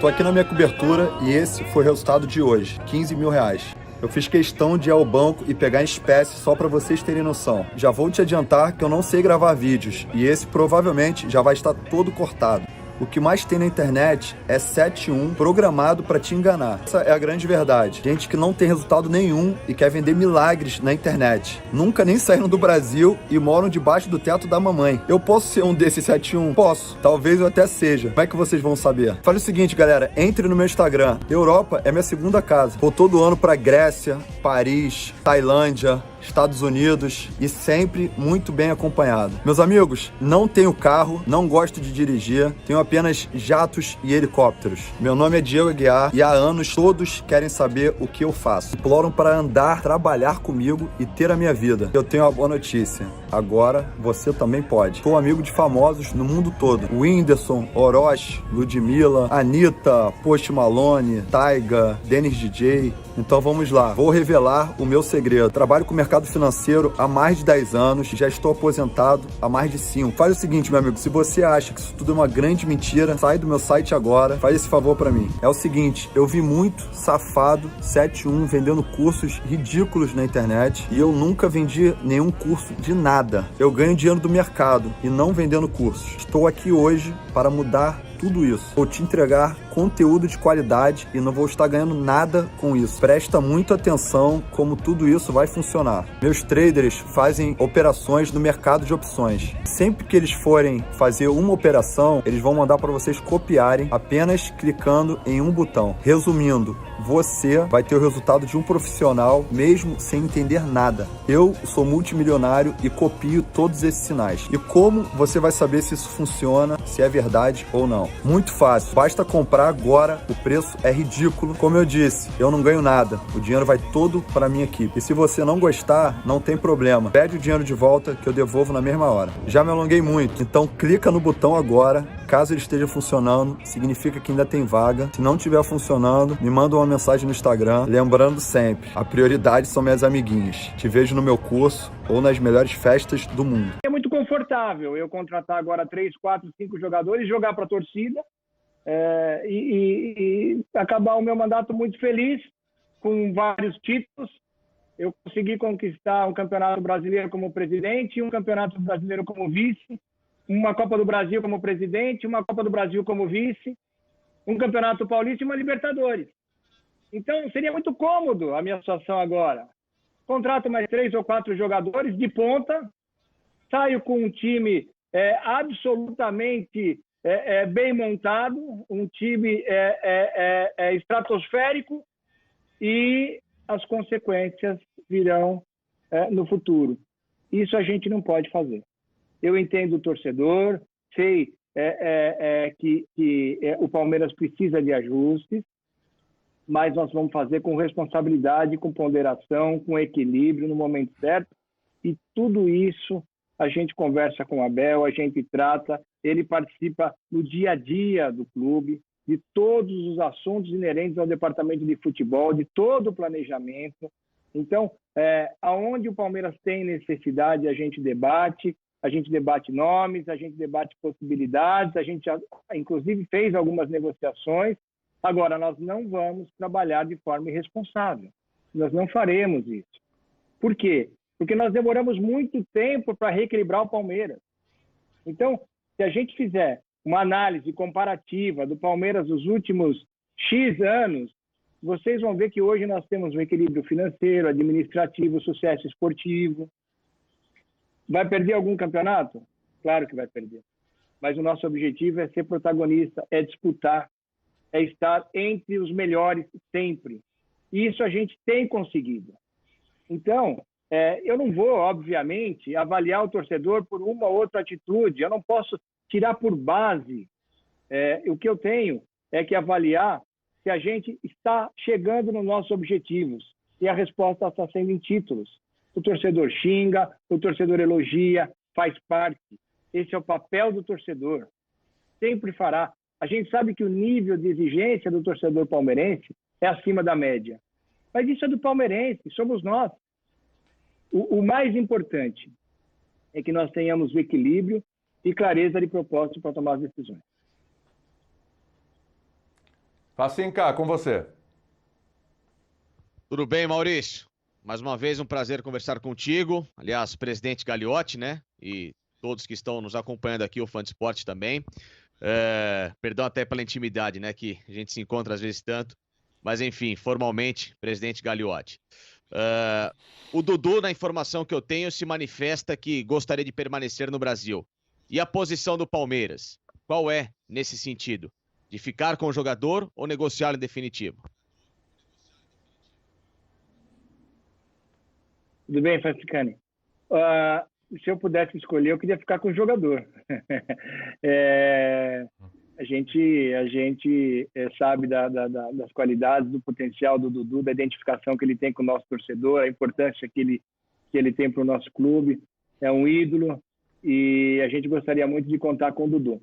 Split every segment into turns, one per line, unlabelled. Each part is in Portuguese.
Tô aqui na minha cobertura e esse foi o resultado de hoje, R$ 15 mil. Eu fiz questão de ir ao banco e pegar em espécie só para vocês terem noção. Já vou te adiantar que eu não sei gravar vídeos e esse provavelmente já vai estar todo cortado. O que mais tem na internet é 7-1 programado para te enganar. Essa é a grande verdade. Gente que não tem resultado nenhum e quer vender milagres na internet. Nunca nem saíram do Brasil e moram debaixo do teto da mamãe. Eu posso ser um desses 7-1? Posso. Talvez eu até seja. Como é que vocês vão saber? Fale o seguinte, galera. Entre no meu Instagram. Europa é minha segunda casa. Vou todo ano para Grécia, Paris, Tailândia, Estados Unidos e sempre muito bem acompanhado. Meus amigos, não tenho carro, não gosto de dirigir, tenho apenas jatos e helicópteros. Meu nome é Diego Aguiar e há anos todos querem saber o que eu faço. Imploram para andar, trabalhar comigo e ter a minha vida. Eu tenho uma boa notícia. Agora você também pode. Sou amigo de famosos no mundo todo. Whindersson, Orochi, Ludmilla, Anitta, Post Malone, Taiga, Dennis DJ. Então vamos lá, vou revelar o meu segredo. Trabalho com o mercado financeiro há mais de 10 anos, já estou aposentado há mais de 5. Faz o seguinte, meu amigo, se você acha que isso tudo é uma grande mentira, sai do meu site agora, faz esse favor pra mim. É o seguinte, eu vi muito safado 7-1 vendendo cursos ridículos na internet e eu nunca vendi nenhum curso de nada. Eu ganho dinheiro do mercado e não vendendo cursos. Estou aqui hoje para mudar tudo isso. Vou te entregar conteúdo de qualidade e não vou estar ganhando nada com isso. Presta muita atenção como tudo isso vai funcionar. Meus traders fazem operações no mercado de opções. Sempre que eles forem fazer uma operação, eles vão mandar para vocês copiarem apenas clicando em um botão. Resumindo, você vai ter o resultado de um profissional mesmo sem entender nada. Eu sou multimilionário e copio todos esses sinais. E como você vai saber se isso funciona, se é verdade ou não? Muito fácil, basta comprar agora, o preço é ridículo. Como eu disse, eu não ganho nada, o dinheiro vai todo para minha equipe. E se você não gostar, não tem problema. Pede o dinheiro de volta que eu devolvo na mesma hora. Já me alonguei muito, então clica no botão agora. Caso ele esteja funcionando, significa que ainda tem vaga. Se não estiver funcionando, me manda uma mensagem no Instagram. Lembrando sempre, a prioridade são minhas amiguinhas. Te vejo no meu curso ou nas melhores festas do mundo.
É muito confortável eu contratar agora 3, 4, 5 jogadores, jogar para a torcida e acabar o meu mandato muito feliz, com vários títulos. Eu consegui conquistar um campeonato brasileiro como presidente, um campeonato brasileiro como vice, uma Copa do Brasil como presidente, uma Copa do Brasil como vice, um campeonato paulista e uma Libertadores. Então, seria muito cômodo a minha situação agora. Contrato mais 3 ou 4 jogadores de ponta, saio com um time absolutamente bem montado, um time estratosférico, e as consequências virão no futuro. Isso a gente não pode fazer. Eu entendo o torcedor, sei que o Palmeiras precisa de ajustes, mas nós vamos fazer com responsabilidade, com ponderação, com equilíbrio, no momento certo. E tudo isso a gente conversa com o Abel, a gente trata, ele participa no dia a dia do clube, de todos os assuntos inerentes ao departamento de futebol, de todo o planejamento. Então, aonde o Palmeiras tem necessidade, a gente debate nomes, a gente debate possibilidades, a gente, inclusive, fez algumas negociações. Agora, nós não vamos trabalhar de forma irresponsável. Nós não faremos isso. Por quê? Porque nós demoramos muito tempo para reequilibrar o Palmeiras. Então, se a gente fizer uma análise comparativa do Palmeiras nos últimos X anos, vocês vão ver que hoje nós temos um equilíbrio financeiro, administrativo, sucesso esportivo. Vai perder algum campeonato? Claro que vai perder. Mas o nosso objetivo é ser protagonista, é disputar, é estar entre os melhores sempre. E isso a gente tem conseguido. Então, eu não vou, obviamente, avaliar o torcedor por uma ou outra atitude. Eu não posso tirar por base. O que eu tenho é que avaliar se a gente está chegando nos nossos objetivos. E a resposta está sendo em títulos. O torcedor xinga, o torcedor elogia, faz parte. Esse é o papel do torcedor. Sempre fará. A gente sabe que o nível de exigência do torcedor palmeirense é acima da média. Mas isso é do palmeirense, somos nós. O mais importante é que nós tenhamos o equilíbrio e clareza de propósito para tomar as decisões.
Passinca, com você.
Tudo bem, Maurício? Mais uma vez um prazer conversar contigo. Aliás, presidente Gagliotti, né? E todos que estão nos acompanhando aqui, o Fã de Esporte também. Perdão até pela intimidade, né? Que a gente se encontra às vezes tanto. Mas enfim, formalmente, presidente Gagliotti. O Dudu, na informação que eu tenho, se manifesta que gostaria de permanecer no Brasil. E a posição do Palmeiras? Qual é nesse sentido? De ficar com o jogador ou negociá-lo em definitivo?
Tudo bem, Francicani? Se eu pudesse escolher, eu queria ficar com o jogador. A gente sabe das qualidades, do potencial do Dudu, da identificação que ele tem com o nosso torcedor, a importância que ele tem para o nosso clube. É um ídolo e a gente gostaria muito de contar com o Dudu.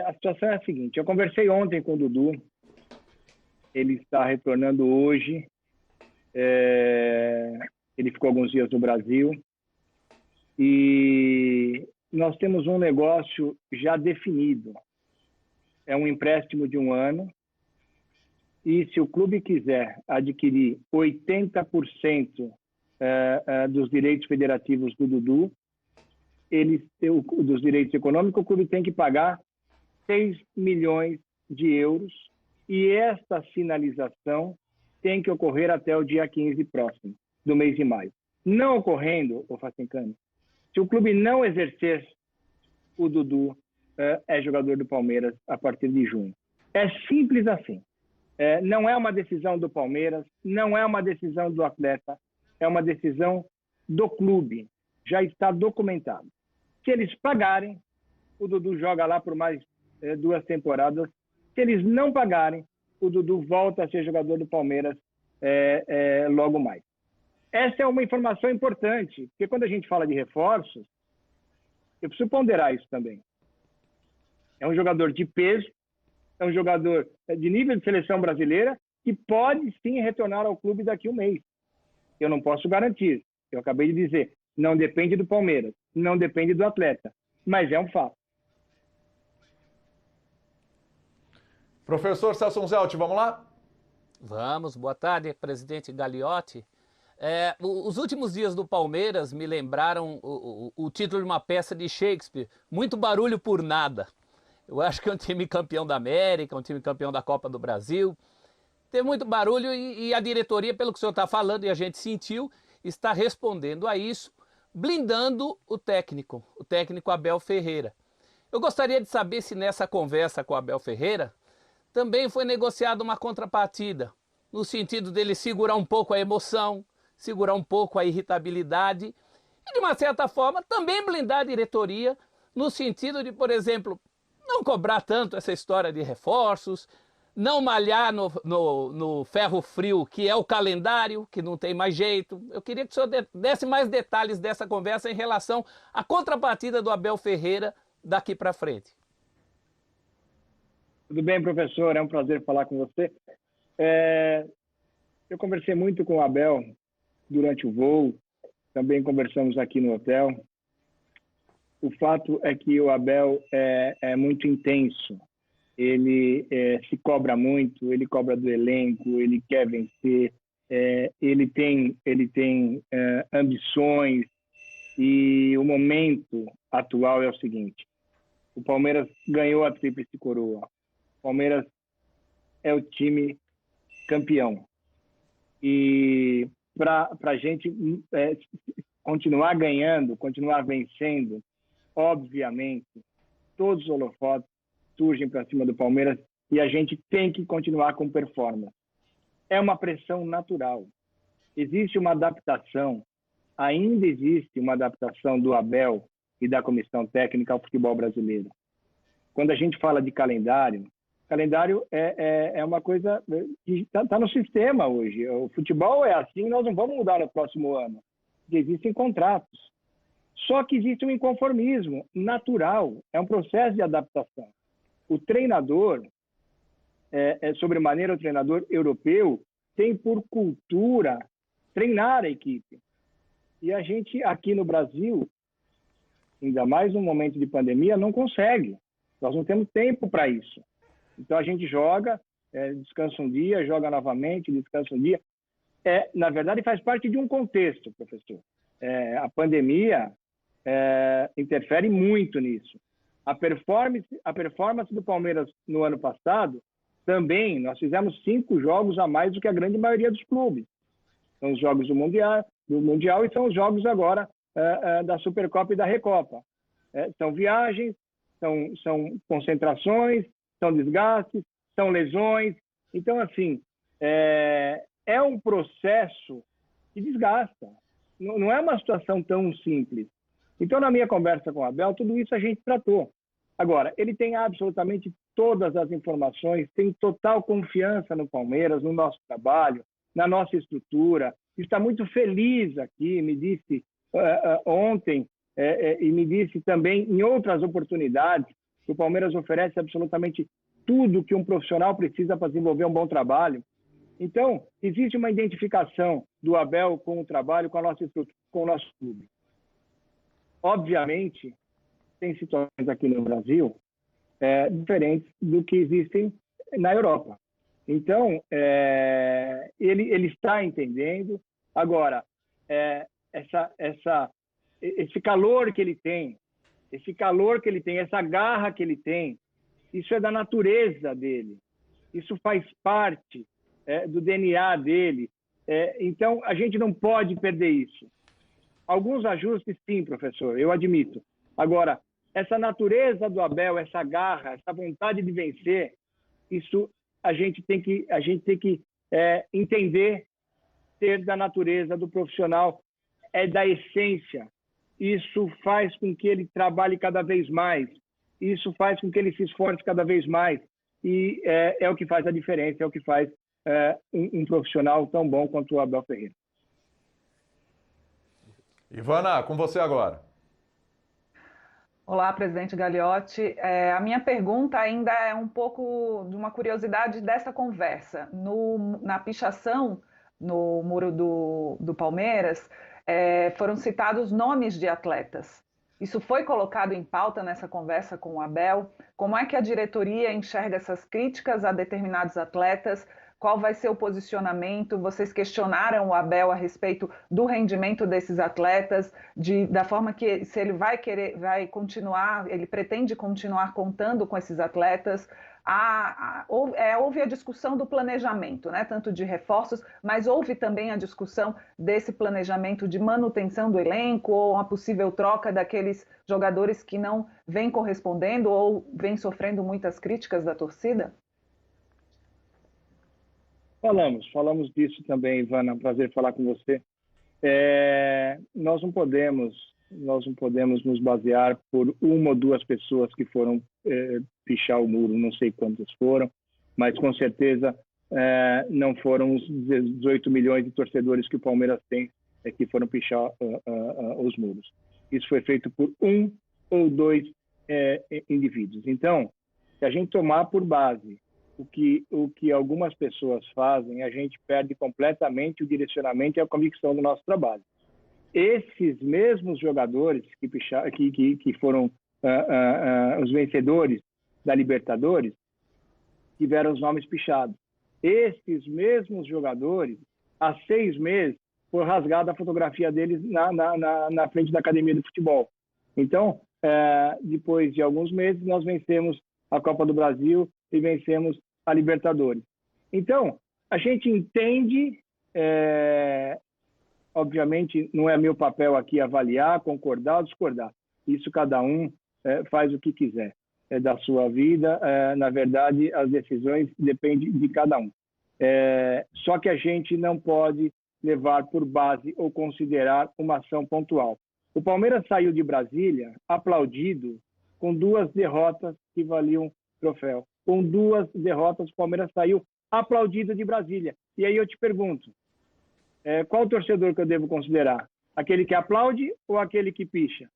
A situação é a seguinte: eu conversei ontem com o Dudu, ele está retornando hoje. Ele ficou alguns dias no Brasil e nós temos um negócio já definido. É um empréstimo de 1 ano e se o clube quiser adquirir 80% dos direitos federativos do Dudu, dos direitos econômicos, o clube tem que pagar 6 milhões de euros e esta sinalização tem que ocorrer até o dia 15 próximo, do mês de maio. Não ocorrendo, o Facincani, se o clube não exercer, o Dudu é jogador do Palmeiras a partir de junho. É simples assim. Não é uma decisão do Palmeiras, não é uma decisão do atleta, é uma decisão do clube. Já está documentado. Se eles pagarem, o Dudu joga lá por mais 2 temporadas. Se eles não pagarem, o Dudu volta a ser jogador do Palmeiras logo mais. Essa é uma informação importante, porque quando a gente fala de reforços, eu preciso ponderar isso também. É um jogador de peso, é um jogador de nível de seleção brasileira que pode sim retornar ao clube daqui a 1 mês. Eu não posso garantir. Eu acabei de dizer, não depende do Palmeiras, não depende do atleta, mas é um fato.
Professor Celso Zelt, vamos lá?
Vamos, boa tarde, presidente Gagliotti. Os últimos dias do Palmeiras me lembraram o título de uma peça de Shakespeare, Muito Barulho por Nada. Eu acho que é um time campeão da América, um time campeão da Copa do Brasil. Teve muito barulho e a diretoria, pelo que o senhor está falando e a gente sentiu, está respondendo a isso, blindando o técnico Abel Ferreira. Eu gostaria de saber se nessa conversa com o Abel Ferreira também foi negociada uma contrapartida, no sentido dele segurar um pouco a emoção, segurar um pouco a irritabilidade e, de uma certa forma, também blindar a diretoria no sentido de, por exemplo, não cobrar tanto essa história de reforços, não malhar no ferro frio, que é o calendário, que não tem mais jeito. Eu queria que o senhor desse mais detalhes dessa conversa em relação à contrapartida do Abel Ferreira daqui para frente.
Tudo bem, professor? É um prazer falar com você. Eu conversei muito com o Abel durante o voo, também conversamos aqui no hotel. O fato é que o Abel é muito intenso. Ele se cobra muito, ele cobra do elenco, ele quer vencer, ele tem ambições e o momento atual é o seguinte: o Palmeiras ganhou a tríplice coroa. O Palmeiras é o time campeão. E para a gente continuar ganhando, continuar vencendo, obviamente, todos os holofotes surgem para cima do Palmeiras e a gente tem que continuar com performance. É uma pressão natural. Existe uma adaptação, ainda existe uma adaptação do Abel e da comissão técnica ao futebol brasileiro. Quando a gente fala de calendário é uma coisa que está no sistema hoje. O futebol é assim, nós não vamos mudar no próximo ano. Existem contratos. Só que existe um inconformismo natural, é um processo de adaptação. O treinador, sobremaneira o treinador europeu, tem por cultura treinar a equipe. E a gente aqui no Brasil, ainda mais num momento de pandemia, não consegue. Nós não temos tempo para isso. Então a gente joga, descansa um dia, joga novamente, descansa um dia. Na verdade, faz parte de um contexto, professor. A pandemia interfere muito nisso. A performance do Palmeiras no ano passado, também, nós fizemos 5 jogos a mais do que a grande maioria dos clubes. São os jogos do Mundial e são os jogos agora da Supercopa e da Recopa. São viagens, são concentrações, são desgastes, são lesões. Então, assim, é um processo que desgasta. Não é uma situação tão simples. Então, na minha conversa com o Abel, tudo isso a gente tratou. Agora, ele tem absolutamente todas as informações, tem total confiança no Palmeiras, no nosso trabalho, na nossa estrutura. Está muito feliz aqui, me disse ontem, e me disse também em outras oportunidades, que o Palmeiras oferece absolutamente tudo que um profissional precisa para desenvolver um bom trabalho. Então, existe uma identificação do Abel com o trabalho, com a nossa estrutura, com o nosso clube. Obviamente, tem situações aqui no Brasil diferentes do que existem na Europa. Então, ele está entendendo. Agora, esse calor que ele tem, essa garra que ele tem, isso é da natureza dele. Isso faz parte do DNA dele. Então, a gente não pode perder isso. Alguns ajustes, sim, professor, eu admito. Agora, essa natureza do Abel, essa garra, essa vontade de vencer, isso a gente tem que entender, ser da natureza do profissional, da essência. Isso faz com que ele trabalhe cada vez mais. Isso faz com que ele se esforce cada vez mais. E é o que faz a diferença, é o que faz um profissional tão bom quanto o Abel Ferreira.
Ivana, com você agora.
Olá, presidente Gagliotti. A minha pergunta ainda é um pouco de uma curiosidade dessa conversa. Na pichação, no muro do Palmeiras, foram citados nomes de atletas. Isso foi colocado em pauta nessa conversa com o Abel? Como é que a diretoria enxerga essas críticas a determinados atletas? Qual vai ser o posicionamento? Vocês questionaram o Abel a respeito do rendimento desses atletas, da forma que se ele vai continuar, ele pretende continuar contando com esses atletas? Houve a discussão do planejamento, né? Tanto de reforços, mas houve também a discussão desse planejamento de manutenção do elenco ou a possível troca daqueles jogadores que não vêm correspondendo ou vêm sofrendo muitas críticas da torcida?
Falamos disso também, Ivana. É um prazer falar com você. Nós não podemos nos basear por uma ou duas pessoas que foram pichar o muro, não sei quantas foram, mas com certeza não foram os 18 milhões de torcedores que o Palmeiras tem que foram pichar os muros. Isso foi feito por um ou dois indivíduos. Então, se a gente tomar por base o que algumas pessoas fazem, a gente perde completamente o direcionamento e a convicção do nosso trabalho. Esses mesmos jogadores que foram os vencedores da Libertadores tiveram os nomes pichados. Esses mesmos jogadores, há 6 meses, foi rasgada a fotografia deles na frente da academia de futebol. Então, depois de alguns meses, nós vencemos a Copa do Brasil e vencemos a Libertadores. Então, a gente entende, obviamente não é meu papel aqui avaliar, concordar ou discordar. Isso cada um faz o que quiser da sua vida. Na verdade, as decisões dependem de cada um. Só que a gente não pode levar por base ou considerar uma ação pontual. O Palmeiras saiu de Brasília aplaudido com 2 derrotas que valiam troféu. Com 2 derrotas, o Palmeiras saiu aplaudido de Brasília. E aí eu te pergunto, qual torcedor que eu devo considerar? Aquele que aplaude ou aquele que picha?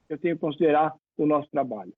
Eu tenho que considerar o nosso trabalho.